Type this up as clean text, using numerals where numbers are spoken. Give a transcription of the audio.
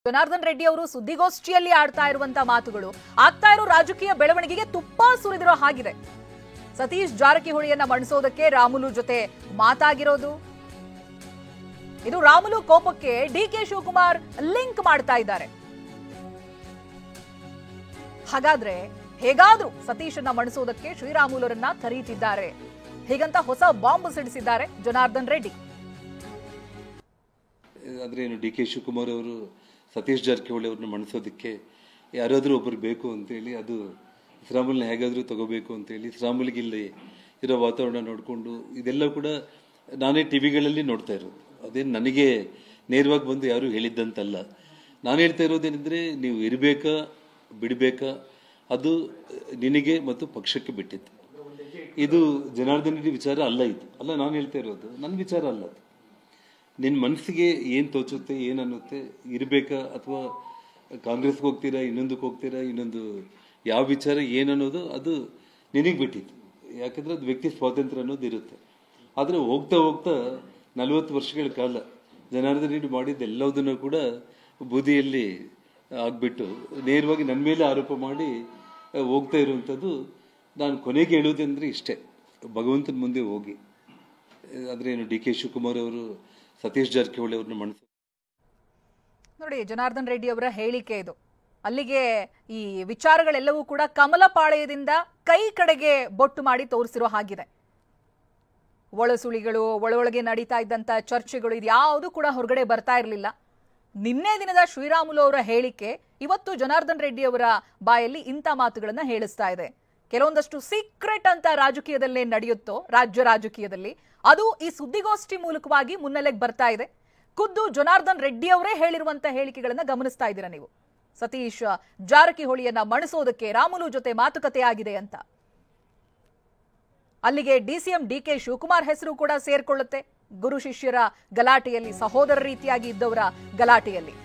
ಜನಾರ್ದನ್ ರೆಡ್ಡಿ ಅವರು ಸುದ್ದಿಗೋಷ್ಠಿಯಲ್ಲಿ ಆಡ್ತಾ ಇರುವಂತ ಮಾತುಗಳು ಆಗ್ತಾ ಇರೋ ರಾಜಕೀಯ ಬೆಳವಣಿಗೆಗೆ ತುಪ್ಪ ಸುರಿದಿರೋ ಹಾಗಿದೆ. ಸತೀಶ್ ಜಾರಕಿಹೊಳಿಯನ್ನ ಮಣಿಸೋದಕ್ಕೆ ರಾಮುಲು ಜೊತೆ ಮಾತಾಗಿರೋದು, ಇದು ರಾಮುಲು ಕೋಪಕ್ಕೆ ಡಿಕೆ ಶಿವಕುಮಾರ್ ಲಿಂಕ್ ಮಾಡ್ತಾ ಇದ್ದಾರೆ. ಹಾಗಾದ್ರೆ ಹೇಗಾದ್ರೂ ಸತೀಶನ್ನ ಮಣಿಸೋದಕ್ಕೆ ಶ್ರೀರಾಮುಲುರನ್ನ ಕರೀತಿದ್ದಾರೆ, ಹೀಗಂತ ಹೊಸ ಬಾಂಬ್ ಸಿಡಿಸಿದ್ದಾರೆ ಜನಾರ್ದನ್ ರೆಡ್ಡಿ. ಆದರೆ ಡಿ ಕೆ ಶಿವಕುಮಾರ್ ಅವರು ಸತೀಶ್ ಜಾರಕಿಹೊಳಿ ಅವ್ರನ್ನ ಮಣಿಸೋದಕ್ಕೆ ಯಾರಾದರೂ ಒಬ್ಬರು ಬೇಕು ಅಂತೇಳಿ, ಅದು ಶ್ರೀರಾಮುಲನ್ನ ಹೇಗಾದರೂ ತಗೋಬೇಕು ಅಂತೇಳಿ ಶ್ರೀರಾಮುಲಿಗೆ ಇಲ್ಲಿ ಇರೋ ವಾತಾವರಣ ನೋಡಿಕೊಂಡು ಇದೆಲ್ಲ ಕೂಡ ನಾನೇ ಟಿವಿಗಳಲ್ಲಿ ನೋಡ್ತಾ ಇರೋದು. ಅದೇನು ನನಗೆ ನೇರವಾಗಿ ಬಂದು ಯಾರು ಹೇಳಿದ್ದಂತಲ್ಲ. ನಾನು ಹೇಳ್ತಾ ಇರೋದೇನೆಂದರೆ, ನೀವು ಇರಬೇಕಾ ಬಿಡಬೇಕಾ ಅದು ನಿನಗೆ ಮತ್ತು ಪಕ್ಷಕ್ಕೆ ಬಿಟ್ಟಿದ್ದು. ಇದು ಜನಾರ್ದನ್ ರೆಡ್ಡಿ ವಿಚಾರ ಅಲ್ಲ, ಇದು ಅಲ್ಲ ನಾನು ಹೇಳ್ತಾ ಇರೋದು, ನನ್ನ ವಿಚಾರ ಅಲ್ಲ. ಅದು ನಿನ್ನ ಮನಸ್ಸಿಗೆ ಏನು ತೋಚುತ್ತೆ, ಏನು ಅನ್ನುತ್ತೆ, ಇರಬೇಕಾ ಅಥವಾ ಕಾಂಗ್ರೆಸ್ಗೆ ಹೋಗ್ತೀರಾ, ಇನ್ನೊಂದಕ್ಕೆ ಹೋಗ್ತೀರಾ, ಇನ್ನೊಂದು ಯಾವ ವಿಚಾರ ಏನನ್ನೋದು ಅದು ನಿನಗೆ ಬಿಟ್ಟಿತ್ತು. ಯಾಕಂದರೆ ಅದು ವ್ಯಕ್ತಿ ಸ್ವಾತಂತ್ರ್ಯ ಅನ್ನೋದು ಇರುತ್ತೆ. ಆದರೆ ಹೋಗ್ತಾ ಹೋಗ್ತಾ 40 ವರ್ಷಗಳ ಕಾಲ ಜನಾರ್ದನ್ ರೆಡ್ಡಿ ಮಾಡಿದ್ದೆಲ್ಲದನ್ನು ಕೂಡ ಬೂದಿಯಲ್ಲಿ ಆಗ್ಬಿಟ್ಟು ನೇರವಾಗಿ ನನ್ನ ಮೇಲೆ ಆರೋಪ ಮಾಡಿ ಹೋಗ್ತಾ ಇರುವಂಥದ್ದು. ನಾನು ಕೊನೆಗೆ ಹೇಳೋದಂದ್ರೆ ಇಷ್ಟೇ, ಭಗವಂತನ ಮುಂದೆ ಹೋಗಿ. ಆದರೆ ಡಿ ಕೆ ಶಿವಕುಮಾರ್ ಅವರು ಸತೀಶ್ ಜಾರಕಿಹೊಳಿ ಅವ್ರನ್ನ ಮನಸ್ಸು ನೋಡಿ, ಜನಾರ್ದನ್ ರೆಡ್ಡಿ ಅವರ ಹೇಳಿಕೆ ಇದು. ಅಲ್ಲಿಗೆ ಈ ವಿಚಾರಗಳೆಲ್ಲವೂ ಕೂಡ ಕಮಲ ಪಾಳೆಯದಿಂದ ಕೈ ಕಡೆಗೆ ಬೊಟ್ಟು ಮಾಡಿ ತೋರಿಸಿರೋ ಹಾಗಿದೆ. ಒಳಸುಳಿಗಳು, ಒಳೊಳಗೆ ನಡೀತಾ ಇದ್ದಂತ ಚರ್ಚೆಗಳು, ಇದು ಯಾವುದು ಕೂಡ ಹೊರಗಡೆ ಬರ್ತಾ ಇರಲಿಲ್ಲ. ನಿನ್ನೆ ದಿನದ ಶ್ರೀರಾಮುಲು ಅವರ ಹೇಳಿಕೆ ಇವತ್ತು ಜನಾರ್ದನ್ ರೆಡ್ಡಿ ಅವರ ಬಾಯಲ್ಲಿ ಇಂಥ ಮಾತುಗಳನ್ನ ಹೇಳಿಸ್ತಾ ಇದೆ. ಕೆಲವೊಂದಷ್ಟು ಸೀಕ್ರೆಟ್ ಅಂತ ರಾಜಕೀಯದಲ್ಲೇ ನಡೆಯುತ್ತೋ, ರಾಜ್ಯ ರಾಜಕೀಯದಲ್ಲಿ, ಅದು ಈ ಸುದ್ದಿಗೋಷ್ಠಿ ಮೂಲಕವಾಗಿ ಮುನ್ನೆಲೆಗೆ ಬರ್ತಾ ಇದೆ. ಖುದ್ದು ಜನಾರ್ದನ್ ರೆಡ್ಡಿ ಅವರೇ ಹೇಳಿರುವಂತ ಹೇಳಿಕೆಗಳನ್ನ ಗಮನಿಸ್ತಾ ಇದ್ದೀರಾ ನೀವು. ಸತೀಶ್ ಜಾರಕಿಹೊಳಿಯನ್ನ ಮಣಿಸೋದಕ್ಕೆ ರಾಮುಲು ಜೊತೆ ಮಾತುಕತೆ ಆಗಿದೆ ಅಂತ. ಅಲ್ಲಿಗೆ ಡಿಸಿಎಂ ಡಿಕೆ ಶಿವಕುಮಾರ್ ಹೆಸರು ಕೂಡ ಸೇರ್ಕೊಳ್ಳುತ್ತೆ. ಗುರು ಶಿಷ್ಯರ ಗಲಾಟೆಯಲ್ಲಿ, ಸಹೋದರ ರೀತಿಯಾಗಿ ಇದ್ದವರ ಗಲಾಟೆಯಲ್ಲಿ